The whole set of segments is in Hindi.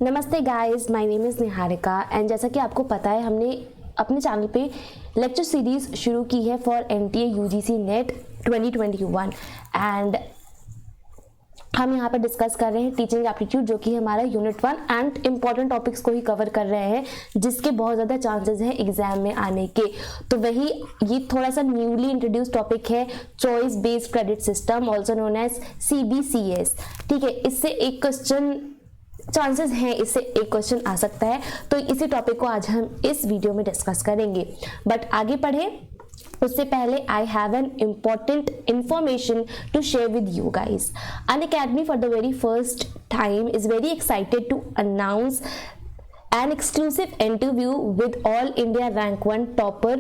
नमस्ते guys, my name is Niharika and जैसा कि आपको पता है हमने अपने चैनल पे लेक्चर सीरीज़ शुरू की है for NTA UGC net 2021 and हम यहाँ पर डिस्कस कर रहे हैं टीचिंग एप्टीट्यूड, जो कि हमारा यूनिट 1 एंड इम्पॉर्टेंट टॉपिक्स को ही कवर कर रहे हैं जिसके बहुत ज़्यादा चांसेस हैं एग्जाम में आने के। तो वही ये थोड़ा सा न्यूली इंट्रोड्यूस टॉपिक है choice based credit system also known as CBCS। ठीक है, इससे एक क्वेश्चन चांसेस हैं, इससे एक क्वेश्चन आ सकता है, तो इसी टॉपिक को आज हम इस वीडियो में डिस्कस करेंगे। बट आगे बढ़े उससे पहले I have an important information to share with you guys. Unacademy for the very first time is very excited to announce an exclusive interview with All India Rank 1 topper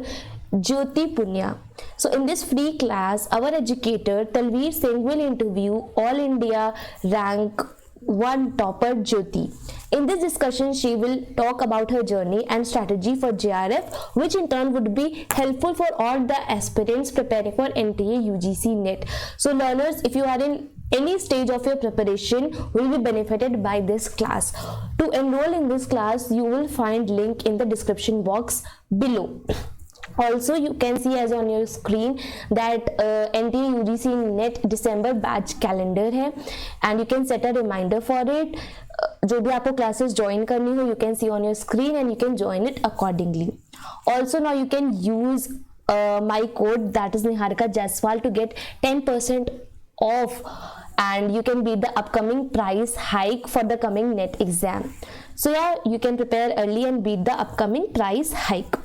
Jyoti Punya. So in this free class, our educator Talveer Singh will interview All India Rank 1 topper Jyoti. In this discussion, she will talk about her journey and strategy for JRF, which in turn would be helpful for all the aspirants preparing for NTA UGC NET. So learners, if you are in any stage of your preparation, will be benefited by this class. To enroll in this class, you will find link in the description box below. Also, you can see as on your screen that NTA UGC NET December batch calendar है and you can set a reminder for it. जो भी आपको classes join करनी हो, you can see on your screen and you can join it accordingly. Also, now you can use my code, that is Niharika Jaiswal, to get 10% off and you can beat the upcoming price hike for the coming NET exam. So yeah, you can prepare early and beat the upcoming price hike.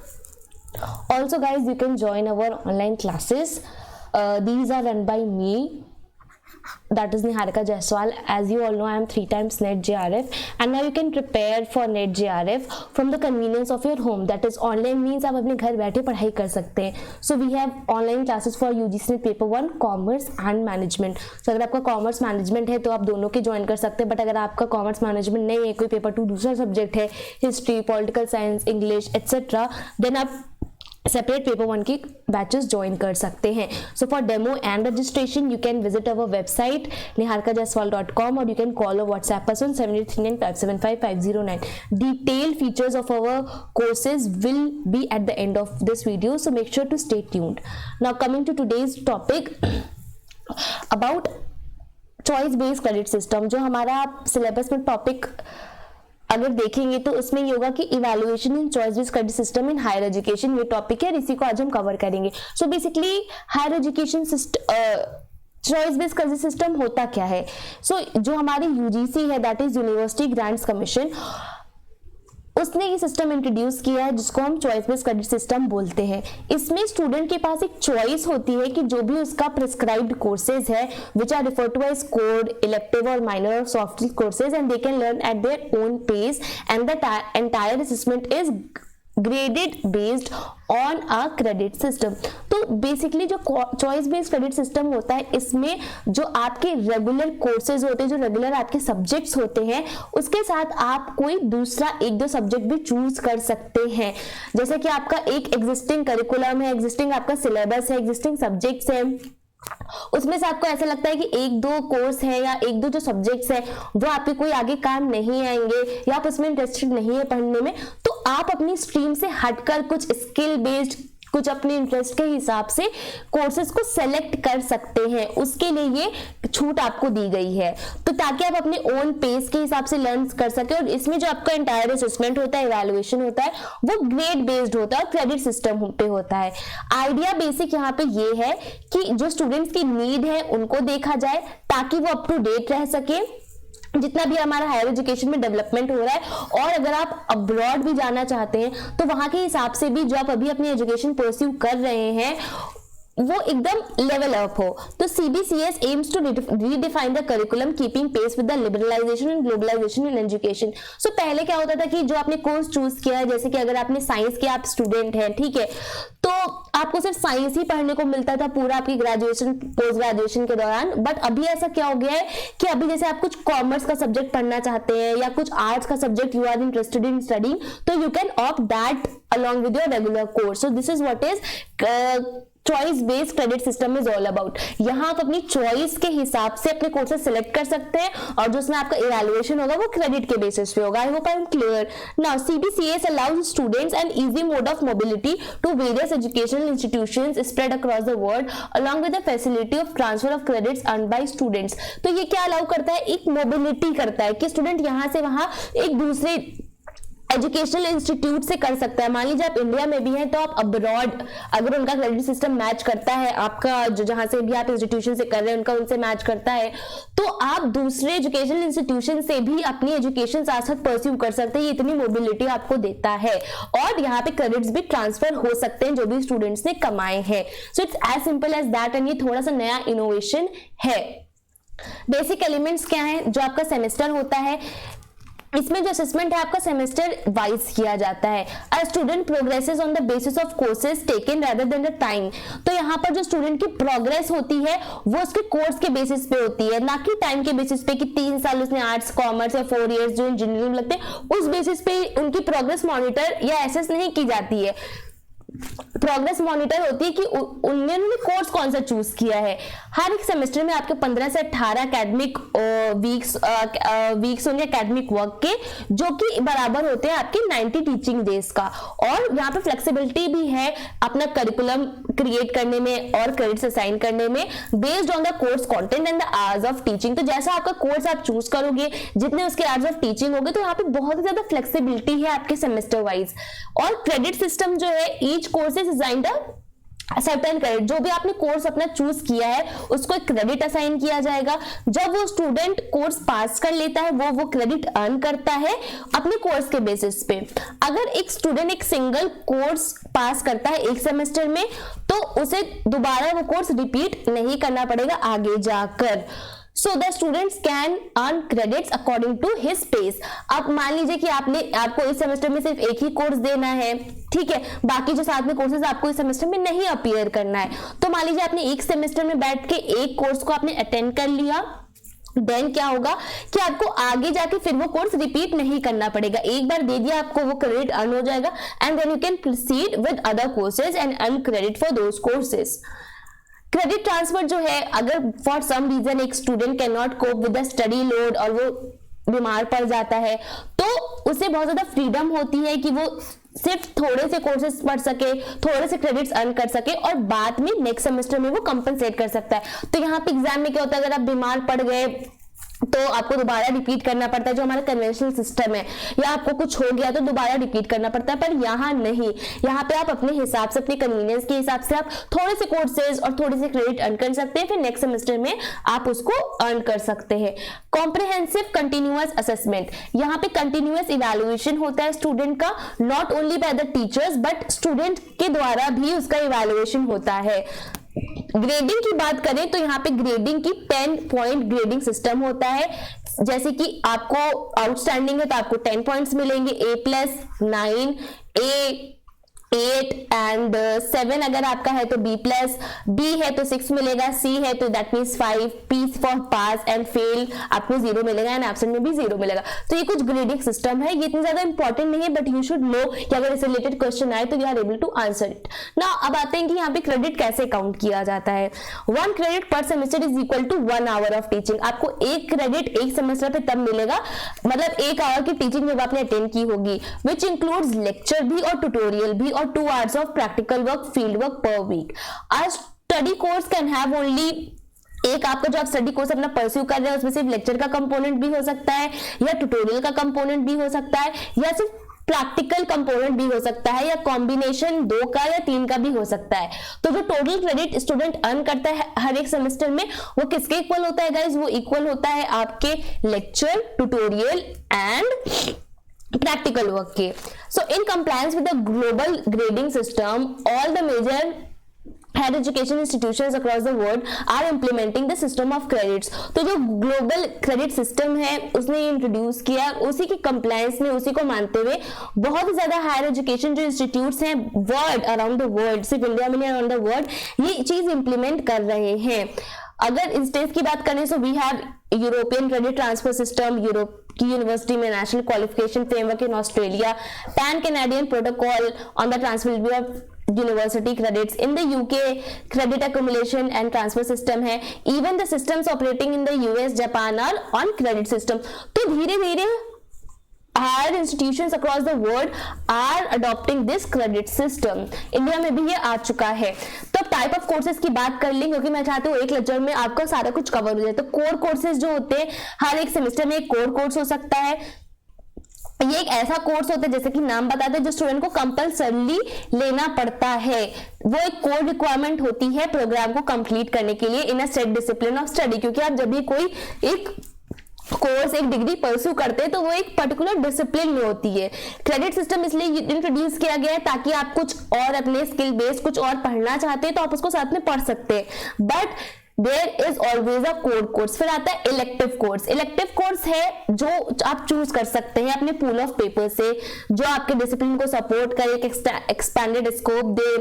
Also guys, you can join our online classes. These are run by me, that is Niharika Jaiswal. As you all know, I am 3 times NET JRF and now you can prepare for NET JRF from the convenience of your home. That is online means आप अपने घर बैठे पढ़ाई कर सकते हैं. So we have online classes for UGC NET Paper 1 Commerce and Management. So अगर आपका Commerce Management है तो आप दोनों के ज्वाइन कर सकते हैं, बट अगर आपका Commerce Management नहीं है, कोई पेपर 2 दूसरा सब्जेक्ट है, history, political science, English etcetera, then आप सेपरेट पेपर 1 की बैचेस ज्वाइन कर सकते हैं. So for demo and registration you can visit our website niharikajaiswal.com और यू कैन कॉल और WhatsApp us on 7839575509. Detailed features of our courses will be at the end of this video, so make sure to stay tuned. Now coming to today's topic about choice based credit system. जो हमारा सिलेबस में टॉपिक अगर देखेंगे तो उसमें ये होगा कि evaluation in choice based credit system in higher education, ये टॉपिक है, इसी को आज हम कवर करेंगे. So basically higher education choice based credit system होता क्या है? सो जो हमारी यूजीसी है, that is University Grants Commission, उसने ये सिस्टम इंट्रोड्यूस किया है जिसको हम चॉइस बेस्ड क्रेडिट सिस्टम बोलते हैं. इसमें स्टूडेंट के पास एक चॉइस होती है कि जो भी उसका प्रिस्क्राइब्ड कोर्सेज है which are referred to as core, elective और minor soft skill courses and they can learn at their own pace and the entire assessment is graded based on a credit system. तो बेसिकली जो चॉइस बेस्ड क्रेडिट सिस्टम होता है, इसमें जो आपके रेगुलर कोर्सेज होते हैं, जो रेगुलर आपके सब्जेक्ट्स होते हैं, उसके साथ आप कोई दूसरा 1-2 सब्जेक्ट भी चूज कर सकते हैं. जैसे कि आपका एक एग्जिस्टिंग करिकुलम है, एग्जिस्टिंग आपका सिलेबस है, एग्जिस्टिंग सब्जेक्ट्स है, उसमें से आपको ऐसा लगता है कि 1-2 कोर्स है या 1-2 जो सब्जेक्ट्स है वो आपके कोई आगे काम नहीं आएंगे या आप उसमें इंटरेस्टेड नहीं है पढ़ने में, तो आप अपनी स्ट्रीम से हटकर कुछ स्किल बेस्ड, कुछ अपने इंटरेस्ट के हिसाब से कोर्सेज को सेलेक्ट कर सकते हैं. उसके लिए ये छूट आपको दी गई है, तो ताकि आप अपने ओन पेस के हिसाब से लर्न कर सके. और इसमें जो आपका एंटायर असेसमेंट होता है, इवैल्यूएशन होता है, वो ग्रेड बेस्ड होता है और क्रेडिट सिस्टम पे होता है. आइडिया बेसिक यहाँ पे ये है कि जो स्टूडेंट्स की नीड है उनको देखा जाए ताकि वो अप टू डेट रह सके जितना भी हमारा हायर एजुकेशन में डेवलपमेंट हो रहा है. और अगर आप अब्रॉड भी जाना चाहते हैं तो वहां के हिसाब से भी जो आप अभी अपनी एजुकेशन परस्यू कर रहे हैं वो एकदम लेवल अप हो. तो CBCS aims to redefine the curriculum keeping pace with the liberalization and globalization in education. So पहले क्या होता था कि जो आपने कोर्स चूज किया है, जैसे कि अगर आपने साइंस के आप स्टूडेंट हैं, ठीक है, तो आपको सिर्फ साइंस ही पढ़ने को मिलता था पूरा आपकी ग्रेजुएशन पोस्ट ग्रेजुएशन के दौरान. बट अभी ऐसा क्या हो गया है कि अभी जैसे आप कुछ कॉमर्स का सब्जेक्ट पढ़ना चाहते हैं या कुछ आर्ट्स का subject you are interested in studying, तो you can opt that along with your regular course. So this is what is choice based credit system is all about. यहाँ आप अपनी चॉइस के हिसाब से अपने कोर्सेज सिलेक्ट कर सकते हैं और जो उसमें आपका इवैल्यूएशन होगा वो क्रेडिट के बेसिस पे होगा। I hope I am clear now. CBCS allows students an easy mode of mobility to various educational institutions spread across the world along with the facility of transfer of credits earned by students। तो ये क्या अलाउ करता है, एक मोबिलिटी करता है कि स्टूडेंट यहाँ से वहां एक दूसरे एजुकेशनल इंस्टीट्यूट से कर सकता है। मान लीजिए आप इंडिया में भी हैं तो आप अब्रॉड अगर उनका क्रेडिट सिस्टम मैच करता है, आपका जो जहां से भी आप इंस्टीट्यूशन से कर रहे हैं उनका उनसे मैच करता है, तो आप दूसरे एजुकेशनल इंस्टीट्यूशन से भी अपनी एजुकेशन साथ साथ परस्यू कर सकते हैं। ये इतनी मोबिलिटी आपको देता है और यहाँ पे क्रेडिट्स भी ट्रांसफर हो सकते हैं जो भी स्टूडेंट्स ने कमाए हैं। So it's as simple as that and ये थोड़ा सा नया इनोवेशन है। बेसिक एलिमेंट्स क्या है, जो आपका सेमेस्टर होता है इसमें जो असेसमेंट है आपका सेमेस्टर वाइज किया जाता है। A student progresses on the basis of courses taken rather than the time. तो यहाँ पर जो स्टूडेंट की प्रोग्रेस होती है वो उसके कोर्स के बेसिस पे होती है, ना कि टाइम के बेसिस पे कि 3 साल उसने आर्ट्स कॉमर्स या 4 इयर्स जो इंजीनियरिंग लगते हैं उस बेसिस पे उनकी प्रोग्रेस मॉनिटर या एसेस नहीं की जाती है। प्रोग्रेस मॉनिटर होती है कि उन्होंने कोर्स कौन सा चूज किया है। हर एक सेमेस्टर में आपके 15 से 18 एकेडमिक वीक्स होंगे एकेडमिक वर्क के, जो कि बराबर होते हैं आपके 90 टीचिंग डेज का। और यहाँ पे फ्लेक्सिबिलिटी भी है अपना करिकुलम क्रिएट करने में और क्रेडिट्स असाइन करने में based on the course content and the hours of teaching. तो जैसा आपका कोर्स आप चूज करोगे, जितने उसके आवर्स ऑफ टीचिंग होंगे, तो यहाँ पे बहुत ही ज्यादा फ्लेक्सिबिलिटी है आपके सेमेस्टर वाइज। और क्रेडिट सिस्टम जो है each course is assigned certain credit, जो भी आपने कोर्स अपना चूज किया है उसको एक क्रेडिट असाइन किया जाएगा। जब वो स्टूडेंट कोर्स पास कर लेता है वो क्रेडिट अर्न करता है अपने कोर्स के बेसिस पे। अगर एक स्टूडेंट एक सिंगल कोर्स पास करता है एक सेमेस्टर में तो उसे दोबारा वो कोर्स रिपीट नहीं करना पड़ेगा आगे जाकर। So the students can earn credits according to his pace। अब मान लीजिए कि आपको इस सेमेस्टर में सिर्फ एक ही कोर्स देना है, ठीक है, बाकी जो साथ में कोर्सेज आपको इस सेमेस्टर में नहीं अपीयर करना है। तो मान लीजिए आपने एक सेमेस्टर में बैठ के एक कोर्स को आपने अटेंड कर लिया, देन क्या होगा कि आपको आगे जाके फिर वो कोर्स रिपीट नहीं करना पड़ेगा। एक बार दे दिया आपको वो क्रेडिट अर्न हो जाएगा and then you can proceed with other courses and earn credit for those courses. Credit transfer जो है, अगर फॉर सम रीजन एक student can not cope with the study load और वो बीमार पड़ जाता है तो उसे बहुत ज्यादा फ्रीडम होती है कि वो सिर्फ थोड़े से कोर्सेज पढ़ सके, थोड़े से क्रेडिट्स अर्न कर सके और बाद में नेक्स्ट सेमेस्टर में वो कंपनसेट कर सकता है। तो यहाँ पे एग्जाम में क्या होता है, अगर आप बीमार पड़ गए तो आपको दोबारा रिपीट करना पड़ता है, जो हमारा कन्वेंशनल सिस्टम है, या आपको कुछ हो गया तो दोबारा रिपीट करना पड़ता है। पर यहाँ नहीं, यहाँ पे आप अपने हिसाब से, अपने कन्वीनियंस के हिसाब से आप थोड़े से कोर्सेज और थोड़े से क्रेडिट अर्न कर सकते हैं, फिर नेक्स्ट सेमेस्टर में आप उसको अर्न कर सकते हैं। कॉम्प्रिहेंसिव कंटिन्यूअस असेसमेंट, यहाँ पे कंटिन्यूअस इवैल्यूएशन होता है स्टूडेंट का, not only by the teachers but student के द्वारा भी उसका इवैल्यूएशन होता है। ग्रेडिंग की बात करें तो यहाँ पे ग्रेडिंग की 10 पॉइंट ग्रेडिंग सिस्टम होता है। जैसे कि आपको आउटस्टैंडिंग है तो आपको 10 पॉइंट्स मिलेंगे, A+, 9, A, 8 एंड 7 अगर आपका है तो B+, B है तो 6 मिलेगा, C है तो that means 5, P for pass and fail आपको 0 मिलेगा एंड एब्सेंट में भी 0 मिलेगा। तो ये कुछ ग्रेडिंग सिस्टम है, ये इतनी ज्यादा इंपॉर्टेंट नहीं है बट यू शुड नो कि अगर इससे रिलेटेड क्वेश्चन आए तो you are able to answer it. Now अब आते हैं कि यहाँ पे क्रेडिट कैसे काउंट किया जाता है। 1 credit per semester is equal to 1 hour of teaching. आपको एक क्रेडिट एक सेमेस्टर पे तब मिलेगा, मतलब 1 आवर की टीचिंग जब आपने अटेंड की होगी, विच इंक्लूड्स लेक्चर भी और ट्यूटोरियल भी और 2 hours of practical work, field work per week। A study course can have only एक आपका जो आप स्टडी कोर्स अपना परस्यू कर रहे हैं उसमें सिर्फ लेक्चर का कंपोनेंट भी हो सकता है या ट्यूटोरियल का कंपोनेंट भी हो सकता है या सिर्फ प्रैक्टिकल कंपोनेंट भी हो सकता है या कॉम्बिनेशन 2 का या 3 का भी हो सकता है। तो जो टोटल क्रेडिट स्टूडेंट अर्न करता है हर एक सेमेस्टर में वो किसके इक्वल होता है गाइस? वो इक्वल होता है आपके lecture, tutorial and practical work के। So in compliance with the global grading system, all the major higher education institutions across the world are implementing the system of credits। तो जो global credit system है उसने इंट्रोड्यूस किया, उसी की compliance में, उसी को मानते हुए बहुत ही ज्यादा हायर एजुकेशन जो इंस्टीट्यूट्स हैं वर्ल्ड अराउंड द वर्ल्ड, सिर्फ इंडिया में नहीं अराउंड द वर्ल्ड, ये चीज इंप्लीमेंट कर रहे हैं। अगर इंस्टेंस की बात करें तो we have European credit transfer system, Europe की यूनिवर्सिटी में national qualification framework in Australia, pan Canadian protocol on the transfer university credits in the UK credit accumulation and transfer system है, even the systems operating in the US Japan are on credit system. तो धीरे धीरे higher institutions across the world are adopting this credit system। India में भी ये आ चुका है। तो टाइप ऑफ कोर्सेज की बात कर लें, क्योंकि मैं चाहती हूँ एक लेक्चर में आपका सारा कुछ कवर हो जाए। तो कोर कोर्सेज जो होते हैं, हर एक सेमेस्टर में एक कोर कोर्स हो सकता है। ये एक ऐसा कोर्स होता है, जैसे कि नाम बताते हैं, जो स्टूडेंट को कंपल्सरली लेना पड़ता है। वो एक कोर रिक्वायरमेंट होती है प्रोग्राम को कंप्लीट करने के लिए in a set discipline of study. क्योंकि आप जब भी कोई एक कोर्स, एक डिग्री परस्यू करते हैं तो वो एक पर्टिकुलर डिसिप्लिन में होती है। क्रेडिट सिस्टम इसलिए इंट्रोड्यूस किया गया है ताकि आप कुछ और अपने स्किल बेस्ड कुछ और पढ़ना चाहते हैं तो आप उसको साथ में पढ़ सकते हैं। But there is always a core course. फिर आता है इलेक्टिव कोर्स। इलेक्टिव कोर्स है जो आप चूज कर सकते हैं अपने पूल ऑफ पेपर से, जो आपके डिसिप्लिन को सपोर्ट करे, एक एक्सपैंडेड स्कोप दे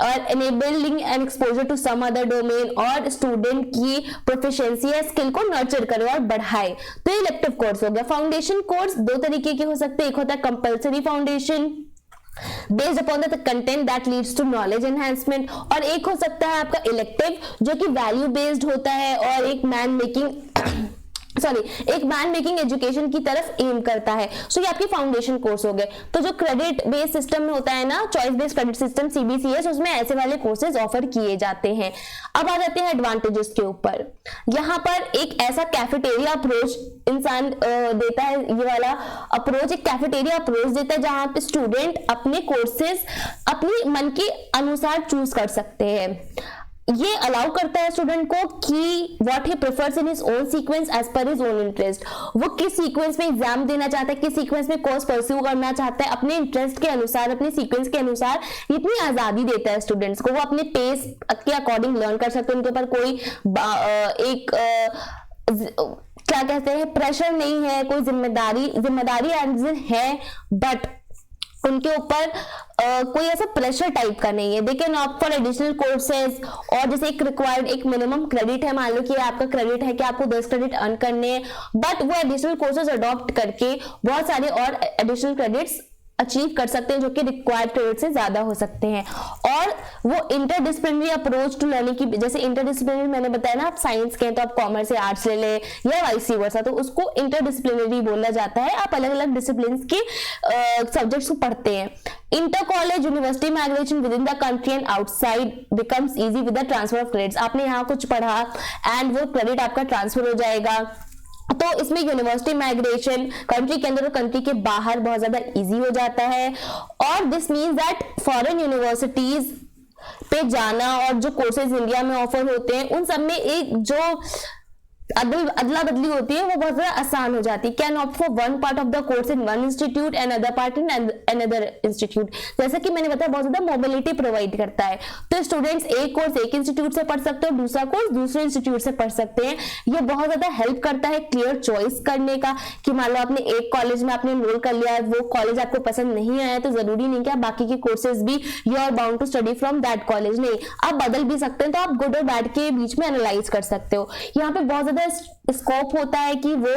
और enabling an exposure to some other domain, और स्टूडेंट की प्रोफिशिएंसी या स्किल को नर्चर करे और बढ़ाए। तो इलेक्टिव कोर्स हो गया। फाउंडेशन कोर्स दो तरीके के हो सकते हैं, एक होता है compulsory foundation based upon the content that leads to knowledge enhancement, और एक हो सकता है आपका इलेक्टिव जो कि वैल्यू बेस्ड होता है और एक मैन मेकिंग एजुकेशन की तरफ एम करता है। सो ये आपकी फाउंडेशन कोर्स हो गए। तो जो क्रेडिट बेस्ड सिस्टम में होता है ना, choice based credit system CBCS, उसमें ऐसे वाले कोर्सेज ऑफर किए जाते हैं। अब आ जाते हैं एडवांटेजेस के ऊपर। यहाँ पर एक ऐसा कैफेटेरिया अप्रोच इंसान देता है, ये वाला अप्रोच एक कैफेटेरिया अप्रोच देता है जहां पे स्टूडेंट अपने कोर्सेज अपनी मन के अनुसार चूज कर सकते हैं। ये अलाउ करता है स्टूडेंट को कि what he prefers in his own sequence as per his own interest. वो किस सीक्वेंस में एग्जाम देना चाहता है, किस सीक्वेंस में कोर्स परस्यू करना चाहता है, अपने इंटरेस्ट के अनुसार, अपने सीक्वेंस के अनुसार इतनी आजादी देता है स्टूडेंट्स को। वो अपने पेस के अकॉर्डिंग लर्न कर सकते हैं। उनके ऊपर कोई क्या कहते हैं, प्रेशर नहीं है, कोई जिम्मेदारी है, बट उनके ऊपर कोई ऐसा प्रेशर टाइप का नहीं है। They can opt for additional courses, और जैसे एक रिक्वायर्ड एक मिनिमम क्रेडिट है, मान लो कि आपका क्रेडिट है कि आपको 10 क्रेडिट अर्न करने हैं, बट वो एडिशनल कोर्सेज अडॉप्ट करके बहुत सारे और एडिशनल क्रेडिट्स अचीव कर सकते हैं जो कि रिक्वायर्ड क्रेडिट से ज्यादा हो सकते हैं। और वो इंटरडिसिप्लिनरी अप्रोच टू लर्निंग की, जैसे इंटरडिसिप्लिनरी मैंने बताया ना, आप साइंस के हैं तो आप कॉमर्स या आर्ट्स ले ले या वाइस वर्सा, तो उसको इंटरडिसिप्लिनरी बोला जाता है। आप अलग अलग डिसिप्लिन के सब्जेक्ट्स को पढ़ते हैं। Inter college university migration with in the country and outside becomes easy with the transfer of credits. आपने यहाँ कुछ पढ़ा एंड वो क्रेडिट आपका ट्रांसफर हो जाएगा। तो इसमें यूनिवर्सिटी माइग्रेशन कंट्री के अंदर और कंट्री के बाहर बहुत ज्यादा इजी हो जाता है। और this means that foreign universities पे जाना और जो कोर्सेज इंडिया में ऑफर होते हैं उन सब में एक जो अदला बदली होती है वो बहुत ज्यादा आसान हो जाती है। Can opt for one part of the course in one institute and other part in another institute. जैसा कि मैंने बताया, बहुत ज्यादा मोबिलिटी प्रोवाइड करता है। तो स्टूडेंट्स एक कोर्स एक इंस्टीट्यूट से पढ़ सकते हैं और दूसरा कोर्स दूसरे इंस्टीट्यूट से पढ़ सकते हैं। ये बहुत ज्यादा हेल्प करता है क्लियर चॉइस करने का, कि मान लो आपने एक कॉलेज में आपने एनरोल कर लिया है, वो कॉलेज आपको पसंद नहीं आया तो जरूरी नहीं कि आप बाकी के कोर्सेज भी you are bound to study from that college, नहीं, आप बदल भी सकते हैं। तो आप गुड और बैड के बीच में एनालाइज कर सकते हो। यहाँ पे बहुत ज्यादा स्कोप होता है कि वो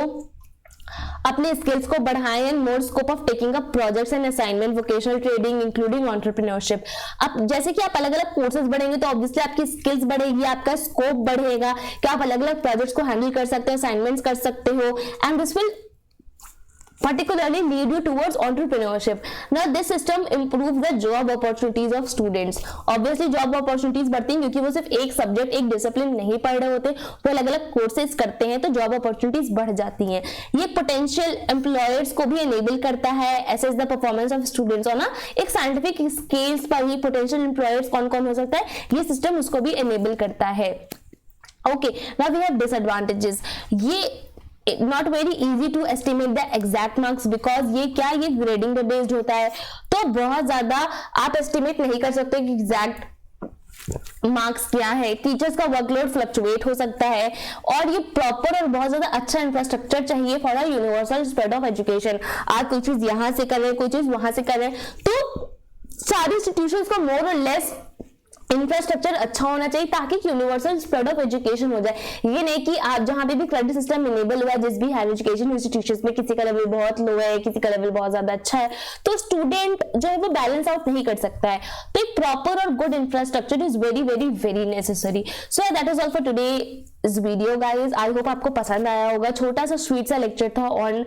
अपने स्किल्स को बढ़ाएं and more scope of taking up projects and assignment, vocational trading including entrepreneurship. अब जैसे कि आप अलग अलग कोर्सेज बढ़ेंगे तो ऑब्वियसली आपकी स्किल्स बढ़ेगी, आपका स्कोप बढ़ेगा कि आप अलग अलग प्रोजेक्ट्स को हैंडल कर सकते हो, असाइनमेंट्स कर सकते हो, and this will particularly lead you towards entrepreneurship. Now this system improves the job opportunities of students. Obviously job opportunities बढ़ती हैं क्योंकि वो सिर्फ एक सब्जेक्ट एक डिसिप्लिन नहीं पढ़ रहे होते, वो अलग अलग कोर्सेज करते हैं, तो जॉब अपॉर्चुनिटीज बढ़ जाती हैं। ये पोटेंशियल एम्प्लॉयर्स को भी एनेबल करता है assess the performance of students, और ना एक साइंटिफिक स्केल्स पर ही पोटेंशियल एम्प्लॉयर्स कौन कौन हो सकता है, ये सिस्टम उसको भी एनेबल करता है। Okay, now we have disadvantages. ये not very easy to estimate the exact marks, because ये ग्रेडिंग पे बेस्ड होता है, तो बहुत ज्यादा आप एस्टिमेट नहीं कर सकते कि एग्जैक्ट मार्क्स क्या है। टीचर्स का वर्कलोड फ्लक्चुएट हो सकता है, और ये प्रॉपर और बहुत ज्यादा अच्छा इंफ्रास्ट्रक्चर चाहिए for a universal spread of education. आप कोई चीज यहां से कर रहे हैं, कोई चीज वहां से कर रहे हैं, तो सारे इंस्टीट्यूशंस को मोर और लेस इंफ्रास्ट्रक्चर अच्छा होना चाहिए ताकि यूनिवर्सल स्प्रेड ऑफ एजुकेशन हो जाए। ये नहीं कि आप जहां पे भी क्रेडिट सिस्टम इनेबल हुआ है जिस भी हायर एजुकेशन इंस्टीट्यूशंस में, किसी का लेवल बहुत लो है, किसी का लेवल बहुत ज्यादा अच्छा है, तो स्टूडेंट जो है वो बैलेंस आउट नहीं कर सकता है। तो एक प्रॉपर और good infrastructure is very very very necessary. So that is all for today इस वीडियो गाइज। आई होप आपको पसंद आया होगा। छोटा सा स्वीट सा लेक्चर था on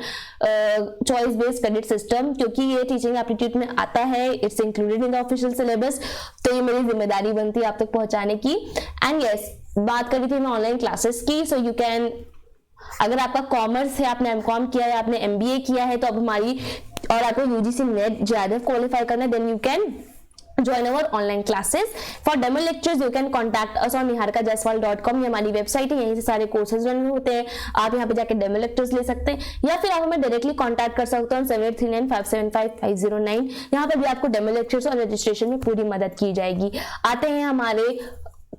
choice based credit system, क्योंकि ये टीचिंग एप्टीट्यूड में आता है, it's included in the official syllabus, तो ये मेरी जिम्मेदारी बनती है आप तक पहुंचाने की। एंड यस, बात करी थी मैं ऑनलाइन क्लासेस की। सो यू कैन, अगर आपका कॉमर्स है, आपने एमकॉम किया है, आपने एमबीए किया है, तो अब हमारी, और आपको यूजीसी नेट जेआरएफ क्वालिफाई करना है, then you can join our online classes. For demo lectures you can contact us on niharikajaiswal.com। ये हमारी वेबसाइट है, यहीं से सारे कोर्सेज रन होते हैं। आप यहाँ पे जाके डेमो लेक्चर्स ले सकते हैं, या फिर आप हमें डायरेक्टली कांटेक्ट कर सकते हैं 7839575509। यहाँ पे भी आपको डेमो लेक्चर्स और रजिस्ट्रेशन में पूरी मदद की जाएगी। आते हैं हमारे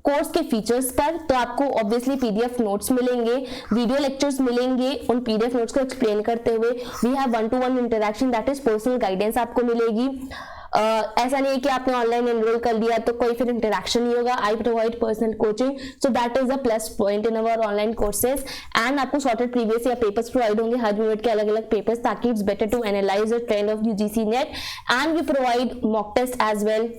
कोर्स के फीचर्स पर। तो आपको ऑब्वियसली पीडीएफ नोट्स मिलेंगे, वीडियो लेक्चर्स मिलेंगे। उन पीडीएफ नोट्स को एक्सप्लेन करते हुए we have 1-to-1 interaction, that is personal guidance आपको मिलेगी। ऐसा नहीं है कि आपने ऑनलाइन एनरोल कर लिया तो कोई फिर इंटरेक्शन नहीं होगा। I provide personal coaching, so that is a plus point in our online courses. And आपको सॉर्टेड प्रीवियस या पेपर्स प्रोवाइड होंगे, हर यूनिट के अलग अलग पेपर्स, ताकि it's better to analyse the trend of UGC NET. And we provide mock test as well.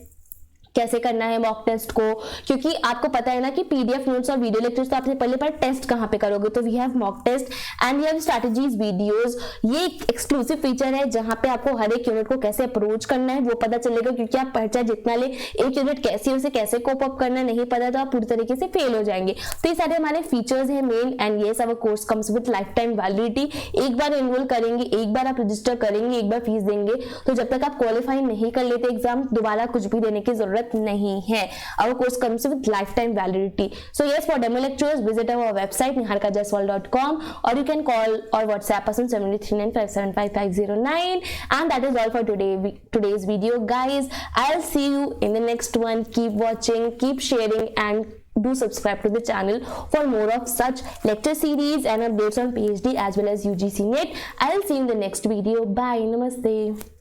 कैसे करना है मॉक टेस्ट को, क्योंकि आपको पता है ना कि पीडीएफ नोट्स और वीडियो लेक्चर्स तो आपने पहले पर टेस्ट कहाँ पे करोगे, तो we have mock test and we have strategies videos. ये एक एक्सक्लूसिव फीचर है जहाँ पे आपको हर एक यूनिट को कैसे अप्रोच करना है वो पता चलेगा, क्योंकि आप पर्चा जितना ले, एक यूनिट कैसी है उसे कैसे कोप अप करना नहीं पता तो आप पूरी तरीके से फेल हो जाएंगे। तो ये सारे हमारे फीचर्स हैं main. And yes, our course comes with life time validity. एक बार एनरोल करेंगे, एक बार आप रजिस्टर करेंगे, एक बार फीस देंगे, तो जब तक आप क्वालिफाई नहीं कर लेते एग्जाम, दोबारा कुछ भी देने की जरूरत नहीं है। Our course comes with lifetime validity. So yes, for demo lectures, visit our website niharikajaiswal.com, or you can call or WhatsApp us on 7339575509. And that is all for today's video, guys. I'll see you in the next one. Keep watching, keep sharing, and do subscribe to the channel for more of such lecture series and updates on PhD as well as UGC NET. I'll see you in the next video. Bye. Namaste.